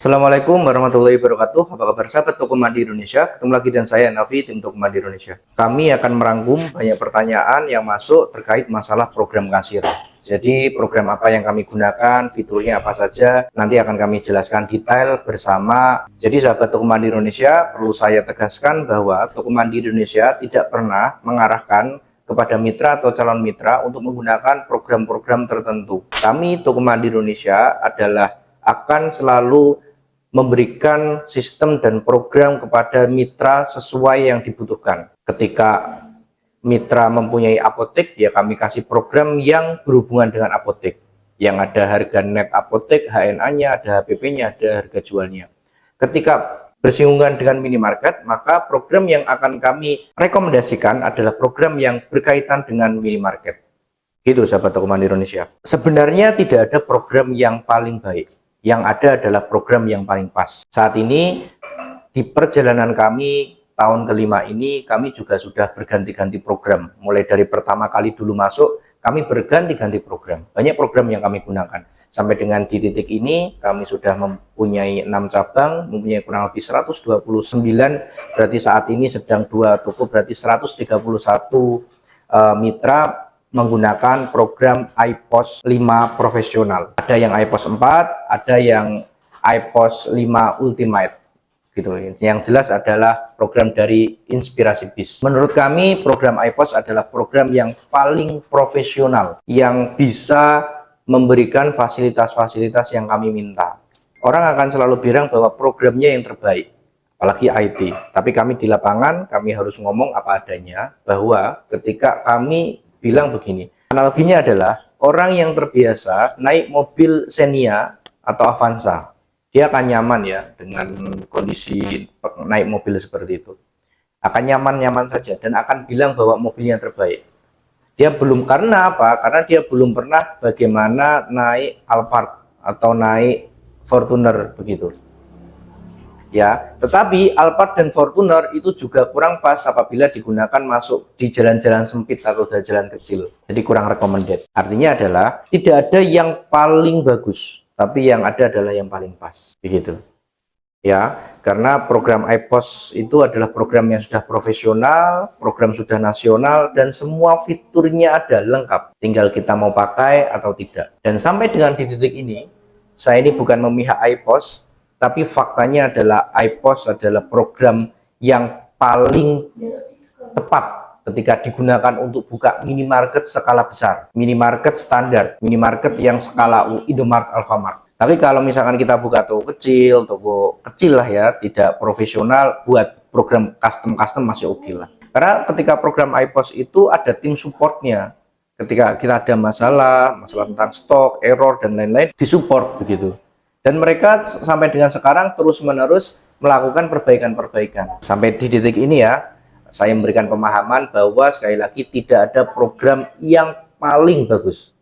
Assalamualaikum warahmatullahi wabarakatuh. Apa kabar sahabat Toko Mandi Indonesia? Ketemu lagi dan saya Nafi, tim Toko Mandi Indonesia. Kami akan merangkum banyak pertanyaan yang masuk terkait masalah program kasir. Jadi program apa yang kami gunakan, fiturnya apa saja, nanti akan kami jelaskan detail bersama. Jadi sahabat Toko Mandi Indonesia, perlu saya tegaskan bahwa Toko Mandi Indonesia tidak pernah mengarahkan kepada mitra atau calon mitra untuk menggunakan program-program tertentu. Kami Toko Mandi Indonesia akan selalu memberikan sistem dan program kepada mitra sesuai yang dibutuhkan. Ketika mitra mempunyai apotek, ya kami kasih program yang berhubungan dengan apotek. Yang ada harga net apotek, HNA-nya, ada HPP-nya, ada harga jualnya. Ketika bersinggungan dengan minimarket, maka program yang akan kami rekomendasikan adalah program yang berkaitan dengan minimarket. Gitu sahabat Toko Mandi Indonesia. Sebenarnya tidak ada program yang paling baik. Yang ada adalah program yang paling pas. Saat ini di perjalanan kami tahun kelima ini, kami juga sudah berganti-ganti program. Mulai dari pertama kali dulu masuk, kami berganti-ganti program. Banyak program yang kami gunakan. Sampai dengan di titik ini, kami sudah mempunyai 6 cabang, mempunyai kurang lebih 129, berarti saat ini sedang 2 toko, berarti 131 mitra menggunakan program iPOS 5 profesional. Ada yang iPOS 4, ada yang iPOS 5 Ultimate. Gitu. Yang jelas adalah program dari Inspirasi Biz. Menurut kami program iPOS adalah program yang paling profesional, yang bisa memberikan fasilitas-fasilitas yang kami minta. Orang akan selalu bilang bahwa programnya yang terbaik, apalagi IT. Tapi kami di lapangan, kami harus ngomong apa adanya, bahwa ketika kami bilang begini, analoginya adalah orang yang terbiasa naik mobil Xenia atau Avanza, dia akan nyaman ya dengan kondisi naik mobil seperti itu, akan nyaman-nyaman saja dan akan bilang bahwa mobilnya terbaik. Dia belum, karena apa? Karena dia belum pernah bagaimana naik Alphard atau naik Fortuner begitu ya. Tetapi Alphard dan Fortuner itu juga kurang pas apabila digunakan masuk di jalan-jalan sempit atau jalan kecil, jadi kurang recommended. Artinya adalah tidak ada yang paling bagus, tapi yang ada adalah yang paling pas begitu ya. Karena program iPOS itu adalah program yang sudah profesional, program sudah nasional, dan semua fiturnya ada lengkap, tinggal kita mau pakai atau tidak. Dan sampai dengan di titik ini, saya ini bukan memihak iPOS, tapi faktanya adalah iPOS adalah program yang paling tepat ketika digunakan untuk buka minimarket skala besar, minimarket standar, minimarket yang skala Indomaret, Alfamart. Tapi kalau misalkan kita buka toko kecil lah ya, tidak profesional, buat program custom masih oke lah. Karena ketika program iPOS itu ada tim supportnya. Ketika kita ada masalah tentang stok, error, dan lain-lain, disupport begitu. Dan mereka sampai dengan sekarang terus-menerus melakukan perbaikan-perbaikan. Sampai di titik ini ya, saya memberikan pemahaman bahwa sekali lagi tidak ada program yang paling bagus.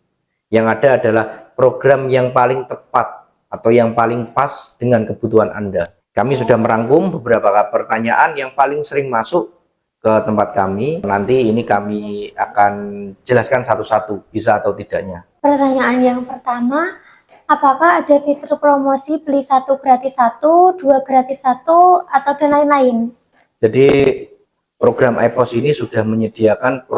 Yang ada adalah program yang paling tepat atau yang paling pas dengan kebutuhan Anda. Kami sudah merangkum beberapa pertanyaan yang paling sering masuk ke tempat kami. Nanti ini kami akan jelaskan satu-satu, bisa atau tidaknya. Pertanyaan yang pertama, apakah ada fitur promosi beli 1 gratis 1, 2 gratis 1, atau dan lain-lain? Jadi program iPOS ini sudah menyediakan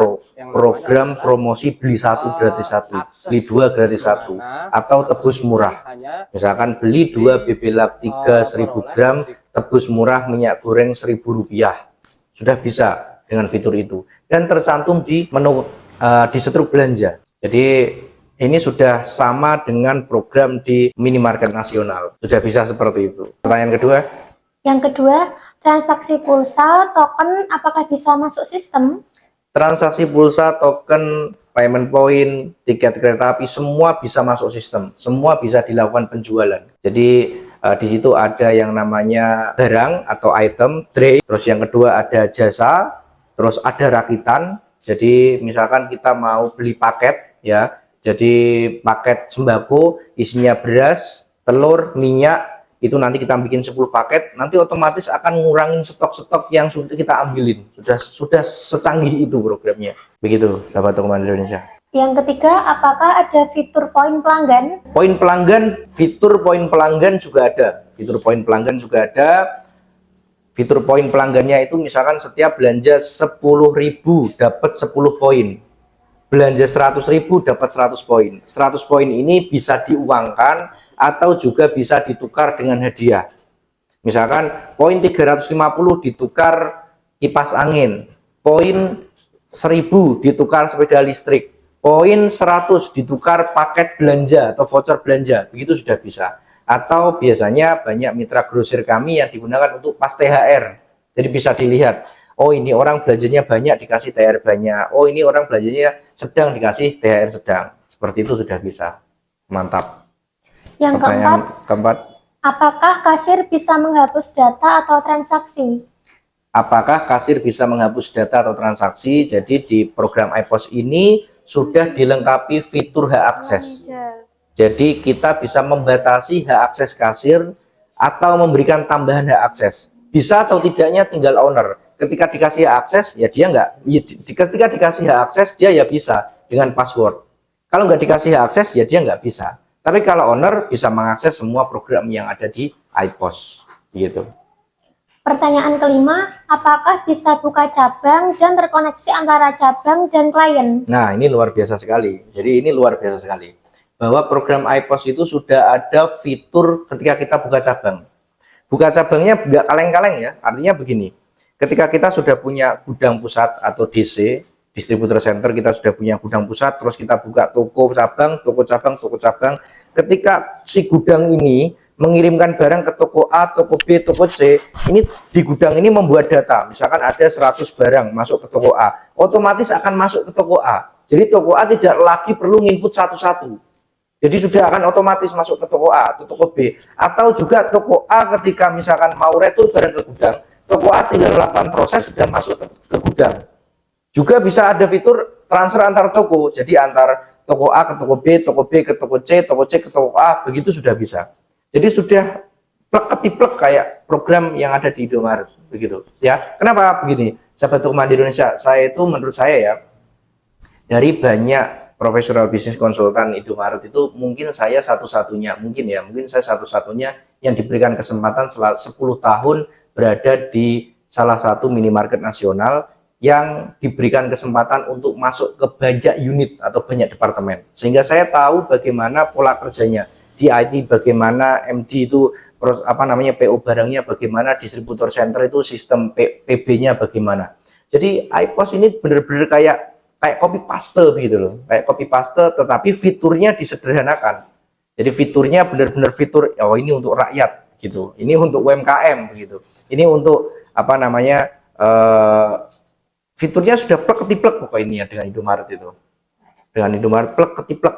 program promosi beli 1 gratis 1, beli 2 gratis 1, atau tebus murah. Misalkan beli 2 BB Lab 3 1000 gram, tebus murah minyak goreng Rp1.000. Sudah bisa dengan fitur itu. Dan tercantum di menu di struk belanja. Jadi ini sudah sama dengan program di minimarket nasional. Sudah bisa seperti itu. Pertanyaan kedua. Yang kedua, transaksi pulsa, token, apakah bisa masuk sistem? Transaksi pulsa, token, payment point, tiket kereta api, semua bisa masuk sistem. Semua bisa dilakukan penjualan. Jadi di situ ada yang namanya barang atau item, trade. Terus yang kedua ada jasa, terus ada rakitan. Jadi misalkan kita mau beli paket ya. Jadi paket sembako isinya beras, telur, minyak, itu nanti kita bikin 10 paket, nanti otomatis akan ngurangin stok-stok yang sudah kita ambilin. Sudah secanggih itu programnya. Begitu sahabat Toko Mandi Indonesia. Yang ketiga, apakah ada fitur poin pelanggan? Poin pelanggan, fitur poin pelanggan juga ada. Fitur poin pelanggan juga ada. Fitur poin pelanggannya itu misalkan setiap belanja 10.000 dapat 10 poin. Belanja 100.000 dapat 100 poin. 100 poin ini bisa diuangkan atau juga bisa ditukar dengan hadiah. Misalkan poin 350 ditukar kipas angin, poin 1000 ditukar sepeda listrik, poin 100 ditukar paket belanja atau voucher belanja. Begitu sudah bisa. Atau biasanya banyak mitra grosir kami yang digunakan untuk pas THR. Jadi bisa dilihat, oh ini orang belanjanya banyak dikasih THR banyak, oh ini orang belanjanya sedang dikasih THR sedang. Seperti itu sudah bisa. Mantap. Yang keempat, apakah kasir bisa menghapus data atau transaksi? Apakah kasir bisa menghapus data atau transaksi? Jadi di program iPOS ini sudah dilengkapi fitur hak akses. Jadi kita bisa membatasi hak akses kasir atau memberikan tambahan hak akses. Bisa atau tidaknya tinggal owner. Ketika dikasih hak akses, ya dia nggak. Ketika dikasih hak akses, dia ya bisa dengan password. Kalau nggak dikasih hak akses, ya dia nggak bisa. Tapi kalau owner bisa mengakses semua program yang ada di iPOS. Gitu. Pertanyaan kelima, apakah bisa buka cabang dan terkoneksi antara cabang dan klien? Nah, ini luar biasa sekali. Jadi ini luar biasa sekali. Bahwa program iPOS itu sudah ada fitur ketika kita buka cabang. Buka cabangnya nggak kaleng-kaleng ya, artinya begini. Ketika kita sudah punya gudang pusat atau DC, distributor center, kita sudah punya gudang pusat, terus kita buka toko cabang, toko cabang, toko cabang. Ketika si gudang ini mengirimkan barang ke toko A, toko B, toko C, ini di gudang ini membuat data. Misalkan ada 100 barang masuk ke toko A, otomatis akan masuk ke toko A. Jadi toko A tidak lagi perlu nginput satu-satu. Jadi sudah akan otomatis masuk ke toko A atau toko B. Atau juga toko A ketika misalkan mau retur barang ke gudang, toko A tinggal melakukan proses sudah masuk ke gudang. Juga bisa ada fitur transfer antar toko. Jadi antar toko A ke toko B, toko B ke toko C ke toko A, begitu sudah bisa. Jadi sudah plek-ketiplek kayak program yang ada di Indomaret begitu ya. Kenapa begini? Sahabat Toko Mandiri Indonesia, saya itu menurut saya ya, dari banyak profesional bisnis konsultan Indomaret itu mungkin saya satu-satunya, mungkin saya satu-satunya yang diberikan kesempatan selama 10 tahun berada di salah satu minimarket nasional yang diberikan kesempatan untuk masuk ke banyak unit atau banyak departemen. Sehingga saya tahu bagaimana pola kerjanya di IT, bagaimana MD itu PO barangnya, bagaimana distributor center itu sistem PB-nya bagaimana. Jadi iPOS ini benar-benar kayak copy paste begitu loh, kayak copy paste, tetapi fiturnya disederhanakan. Jadi fiturnya benar-benar fitur, oh ini untuk rakyat gitu, ini untuk UMKM begitu, ini untuk fiturnya sudah plek ketiplek pokoknya ini ya dengan Indomaret itu, dengan Indomaret plek ketiplek.